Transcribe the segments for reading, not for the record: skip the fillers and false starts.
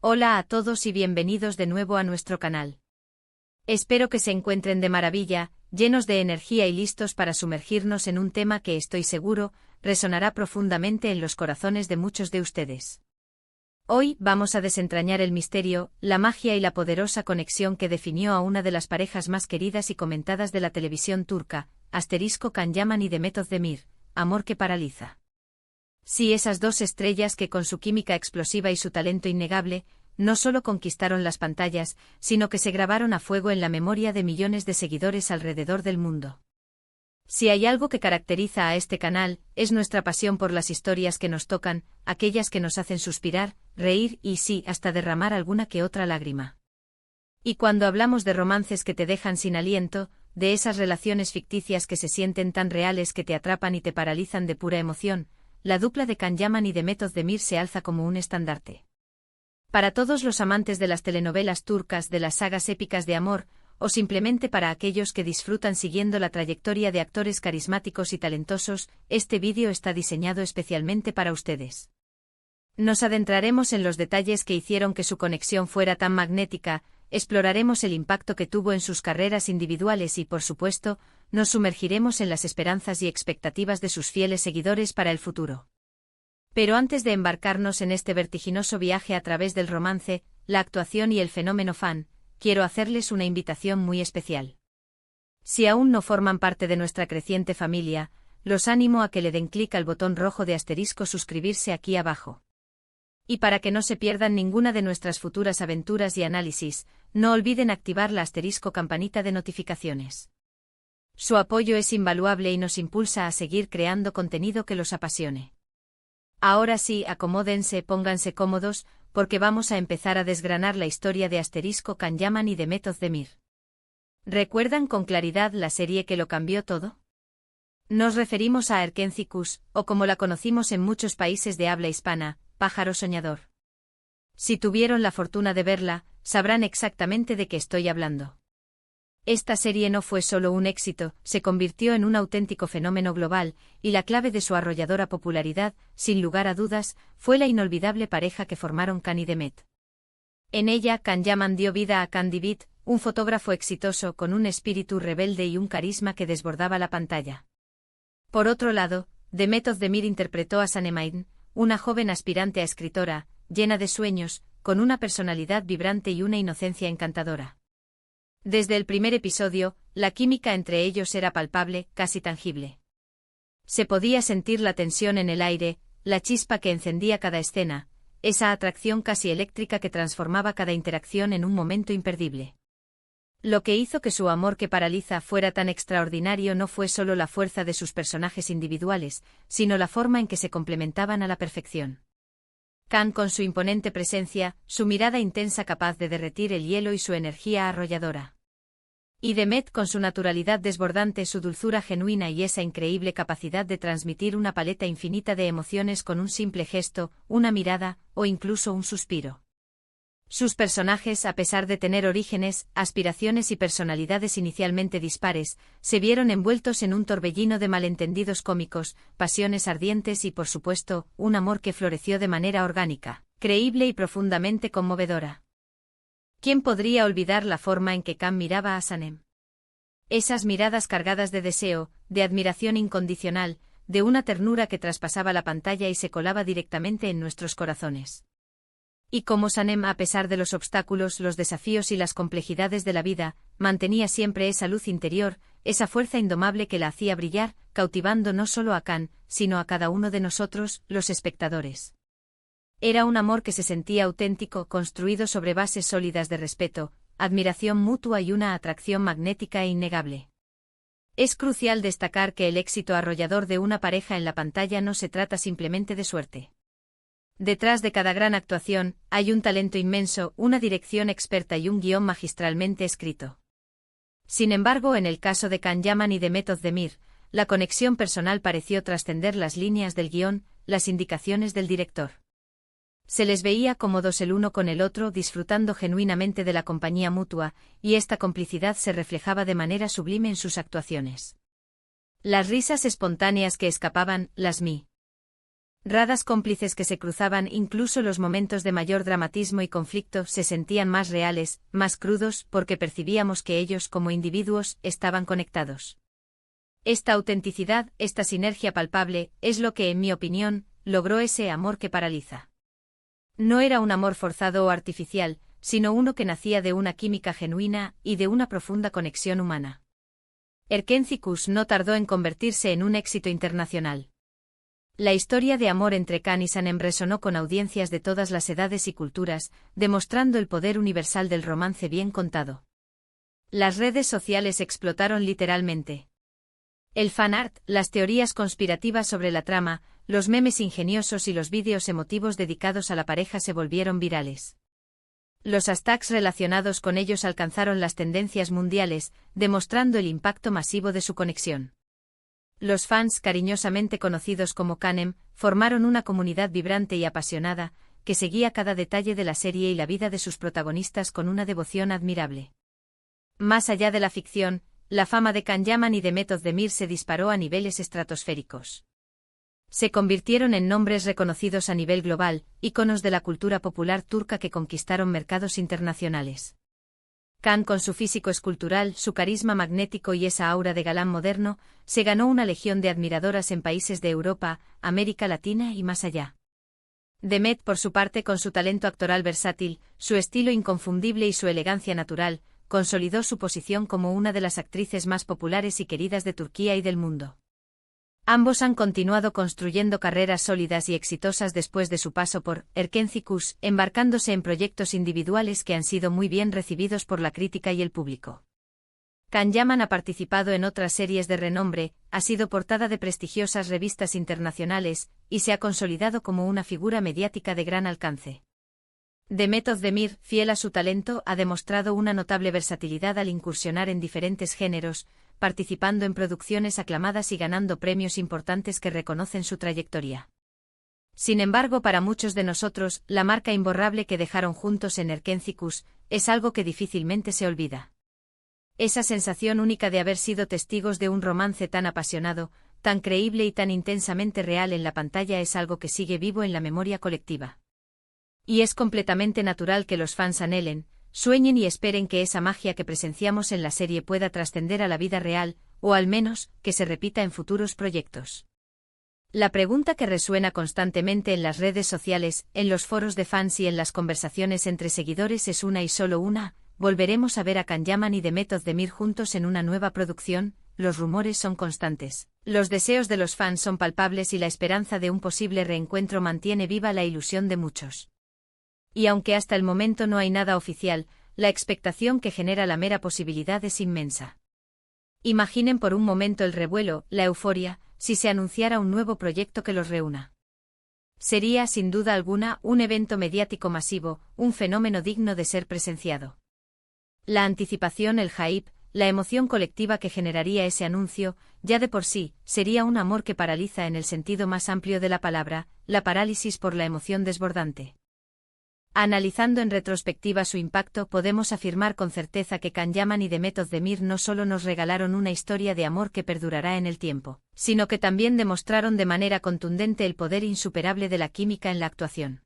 Hola a todos y bienvenidos de nuevo a nuestro canal. Espero que se encuentren de maravilla, llenos de energía y listos para sumergirnos en un tema que estoy seguro resonará profundamente en los corazones de muchos de ustedes. Hoy vamos a desentrañar el misterio, la magia y la poderosa conexión que definió a una de las parejas más queridas y comentadas de la televisión turca, Can Yaman y Demet Özdemir, amor que paraliza. Sí, esas dos estrellas que con su química explosiva y su talento innegable, no solo conquistaron las pantallas, sino que se grabaron a fuego en la memoria de millones de seguidores alrededor del mundo. Si hay algo que caracteriza a este canal, es nuestra pasión por las historias que nos tocan, aquellas que nos hacen suspirar, reír y sí, hasta derramar alguna que otra lágrima. Y cuando hablamos de romances que te dejan sin aliento, de esas relaciones ficticias que se sienten tan reales que te atrapan y te paralizan de pura emoción, la dupla de Can Yaman y Demet Özdemir se alza como un estandarte. Para todos los amantes de las telenovelas turcas, de las sagas épicas de amor, o simplemente para aquellos que disfrutan siguiendo la trayectoria de actores carismáticos y talentosos, este vídeo está diseñado especialmente para ustedes. Nos adentraremos en los detalles que hicieron que su conexión fuera tan magnética, exploraremos el impacto que tuvo en sus carreras individuales y, por supuesto, nos sumergiremos en las esperanzas y expectativas de sus fieles seguidores para el futuro. Pero antes de embarcarnos en este vertiginoso viaje a través del romance, la actuación y el fenómeno fan, quiero hacerles una invitación muy especial. Si aún no forman parte de nuestra creciente familia, los animo a que le den clic al botón rojo de asterisco suscribirse aquí abajo. Y para que no se pierdan ninguna de nuestras futuras aventuras y análisis, no olviden activar la asterisco campanita de notificaciones. Su apoyo es invaluable y nos impulsa a seguir creando contenido que los apasione. Ahora sí, acomódense, pónganse cómodos, porque vamos a empezar a desgranar la historia de Can Yaman y Demet Özdemir. ¿Recuerdan con claridad la serie que lo cambió todo? Nos referimos a Erkenci o como la conocimos en muchos países de habla hispana, Pájaro Soñador. Si tuvieron la fortuna de verla, sabrán exactamente de qué estoy hablando. Esta serie no fue solo un éxito, se convirtió en un auténtico fenómeno global, y la clave de su arrolladora popularidad, sin lugar a dudas, fue la inolvidable pareja que formaron Can y Demet. En ella, Can Yaman dio vida a Can Divit, un fotógrafo exitoso con un espíritu rebelde y un carisma que desbordaba la pantalla. Por otro lado, Demet Özdemir interpretó a Sanem Aydin, una joven aspirante a escritora, llena de sueños, con una personalidad vibrante y una inocencia encantadora. Desde el primer episodio, la química entre ellos era palpable, casi tangible. Se podía sentir la tensión en el aire, la chispa que encendía cada escena, esa atracción casi eléctrica que transformaba cada interacción en un momento imperdible. Lo que hizo que su amor que paraliza fuera tan extraordinario no fue solo la fuerza de sus personajes individuales, sino la forma en que se complementaban a la perfección. Can con su imponente presencia, su mirada intensa capaz de derretir el hielo y su energía arrolladora. Y Demet con su naturalidad desbordante, su dulzura genuina y esa increíble capacidad de transmitir una paleta infinita de emociones con un simple gesto, una mirada, o incluso un suspiro. Sus personajes, a pesar de tener orígenes, aspiraciones y personalidades inicialmente dispares, se vieron envueltos en un torbellino de malentendidos cómicos, pasiones ardientes y, por supuesto, un amor que floreció de manera orgánica, creíble y profundamente conmovedora. ¿Quién podría olvidar la forma en que Can miraba a Sanem? Esas miradas cargadas de deseo, de admiración incondicional, de una ternura que traspasaba la pantalla y se colaba directamente en nuestros corazones. Y como Sanem, a pesar de los obstáculos, los desafíos y las complejidades de la vida, mantenía siempre esa luz interior, esa fuerza indomable que la hacía brillar, cautivando no solo a Can, sino a cada uno de nosotros, los espectadores. Era un amor que se sentía auténtico, construido sobre bases sólidas de respeto, admiración mutua y una atracción magnética e innegable. Es crucial destacar que el éxito arrollador de una pareja en la pantalla no se trata simplemente de suerte. Detrás de cada gran actuación, hay un talento inmenso, una dirección experta y un guión magistralmente escrito. Sin embargo, en el caso de Can Yaman y Demet Özdemir, la conexión personal pareció trascender las líneas del guión, las indicaciones del director. Se les veía cómodos el uno con el otro, disfrutando genuinamente de la compañía mutua, y esta complicidad se reflejaba de manera sublime en sus actuaciones. Las risas espontáneas que escapaban, las Radas cómplices que se cruzaban, incluso los momentos de mayor dramatismo y conflicto se sentían más reales, más crudos, porque percibíamos que ellos como individuos estaban conectados. Esta autenticidad, esta sinergia palpable, es lo que, en mi opinión, logró ese amor que paraliza. No era un amor forzado o artificial, sino uno que nacía de una química genuina y de una profunda conexión humana. Erkénthicus no tardó en convertirse en un éxito internacional. La historia de amor entre Can y Sanem resonó con audiencias de todas las edades y culturas, demostrando el poder universal del romance bien contado. Las redes sociales explotaron literalmente. El fanart, las teorías conspirativas sobre la trama, los memes ingeniosos y los vídeos emotivos dedicados a la pareja se volvieron virales. Los hashtags relacionados con ellos alcanzaron las tendencias mundiales, demostrando el impacto masivo de su conexión. Los fans, cariñosamente conocidos como Canem, formaron una comunidad vibrante y apasionada, que seguía cada detalle de la serie y la vida de sus protagonistas con una devoción admirable. Más allá de la ficción, la fama de Can Yaman y de Method Demir se disparó a niveles estratosféricos. Se convirtieron en nombres reconocidos a nivel global, íconos de la cultura popular turca que conquistaron mercados internacionales. Can, con su físico escultural, su carisma magnético y esa aura de galán moderno, se ganó una legión de admiradoras en países de Europa, América Latina y más allá. Demet, por su parte, con su talento actoral versátil, su estilo inconfundible y su elegancia natural, consolidó su posición como una de las actrices más populares y queridas de Turquía y del mundo. Ambos han continuado construyendo carreras sólidas y exitosas después de su paso por Erkénthicus, embarcándose en proyectos individuales que han sido muy bien recibidos por la crítica y el público. Can Yaman ha participado en otras series de renombre, ha sido portada de prestigiosas revistas internacionales, y se ha consolidado como una figura mediática de gran alcance. Demet Özdemir, fiel a su talento, ha demostrado una notable versatilidad al incursionar en diferentes géneros, participando en producciones aclamadas y ganando premios importantes que reconocen su trayectoria. Sin embargo, para muchos de nosotros, la marca imborrable que dejaron juntos en Erkénthicus es algo que difícilmente se olvida. Esa sensación única de haber sido testigos de un romance tan apasionado, tan creíble y tan intensamente real en la pantalla es algo que sigue vivo en la memoria colectiva. Y es completamente natural que los fans anhelen, sueñen y esperen que esa magia que presenciamos en la serie pueda trascender a la vida real, o al menos, que se repita en futuros proyectos. La pregunta que resuena constantemente en las redes sociales, en los foros de fans y en las conversaciones entre seguidores es una y solo una: ¿volveremos a ver a Can Yaman y Demet Özdemir juntos en una nueva producción? Los rumores son constantes. Los deseos de los fans son palpables y la esperanza de un posible reencuentro mantiene viva la ilusión de muchos. Y aunque hasta el momento no hay nada oficial, la expectación que genera la mera posibilidad es inmensa. Imaginen por un momento el revuelo, la euforia, si se anunciara un nuevo proyecto que los reúna. Sería, sin duda alguna, un evento mediático masivo, un fenómeno digno de ser presenciado. La anticipación, el hype, la emoción colectiva que generaría ese anuncio, ya de por sí, sería un amor que paraliza en el sentido más amplio de la palabra, la parálisis por la emoción desbordante. Analizando en retrospectiva su impacto, podemos afirmar con certeza que Can Yaman y Demet Özdemir no solo nos regalaron una historia de amor que perdurará en el tiempo, sino que también demostraron de manera contundente el poder insuperable de la química en la actuación.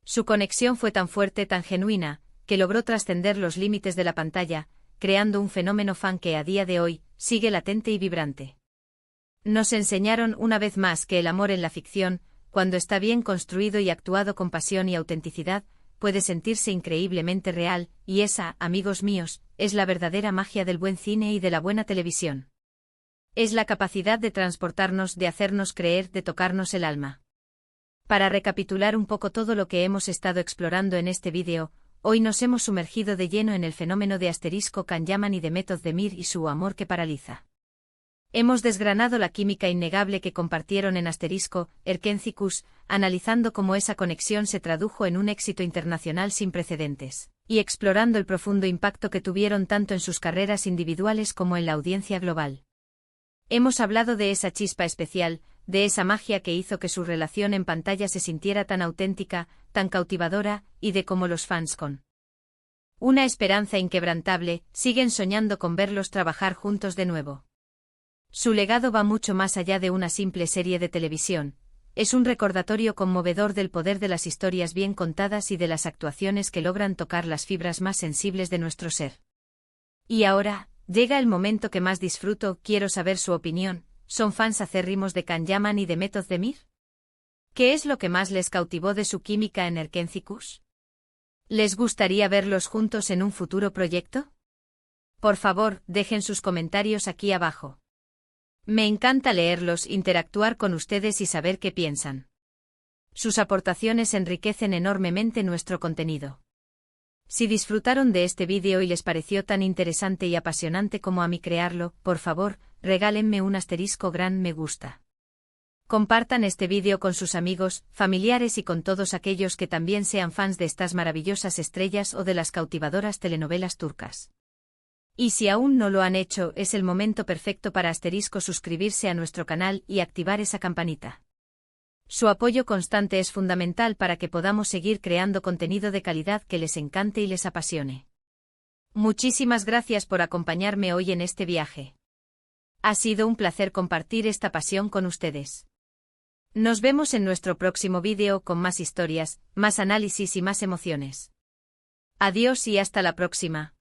Su conexión fue tan fuerte, tan genuina, que logró trascender los límites de la pantalla, creando un fenómeno fan que a día de hoy sigue latente y vibrante. Nos enseñaron una vez más que el amor en la ficción, cuando está bien construido y actuado con pasión y autenticidad, puede sentirse increíblemente real, y esa, amigos míos, es la verdadera magia del buen cine y de la buena televisión. Es la capacidad de transportarnos, de hacernos creer, de tocarnos el alma. Para recapitular un poco todo lo que hemos estado explorando en este vídeo, hoy nos hemos sumergido de lleno en el fenómeno de Can Yaman y Demet Özdemir y su amor que paraliza. Hemos desgranado la química innegable que compartieron en Erkénthicus, analizando cómo esa conexión se tradujo en un éxito internacional sin precedentes, y explorando el profundo impacto que tuvieron tanto en sus carreras individuales como en la audiencia global. Hemos hablado de esa chispa especial, de esa magia que hizo que su relación en pantalla se sintiera tan auténtica, tan cautivadora, y de cómo los fans, con una esperanza inquebrantable, siguen soñando con verlos trabajar juntos de nuevo. Su legado va mucho más allá de una simple serie de televisión, es un recordatorio conmovedor del poder de las historias bien contadas y de las actuaciones que logran tocar las fibras más sensibles de nuestro ser. Y ahora, llega el momento que más disfruto, quiero saber su opinión. ¿Son fans acérrimos de Can-Yaman y de Method Demir? ¿Qué es lo que más les cautivó de su química en Erkencicus? ¿Les gustaría verlos juntos en un futuro proyecto? Por favor, dejen sus comentarios aquí abajo. Me encanta leerlos, interactuar con ustedes y saber qué piensan. Sus aportaciones enriquecen enormemente nuestro contenido. Si disfrutaron de este vídeo y les pareció tan interesante y apasionante como a mí crearlo, por favor, regálenme un gran me gusta. Compartan este vídeo con sus amigos, familiares y con todos aquellos que también sean fans de estas maravillosas estrellas o de las cautivadoras telenovelas turcas. Y si aún no lo han hecho, es el momento perfecto para suscribirse a nuestro canal y activar esa campanita. Su apoyo constante es fundamental para que podamos seguir creando contenido de calidad que les encante y les apasione. Muchísimas gracias por acompañarme hoy en este viaje. Ha sido un placer compartir esta pasión con ustedes. Nos vemos en nuestro próximo vídeo con más historias, más análisis y más emociones. Adiós y hasta la próxima.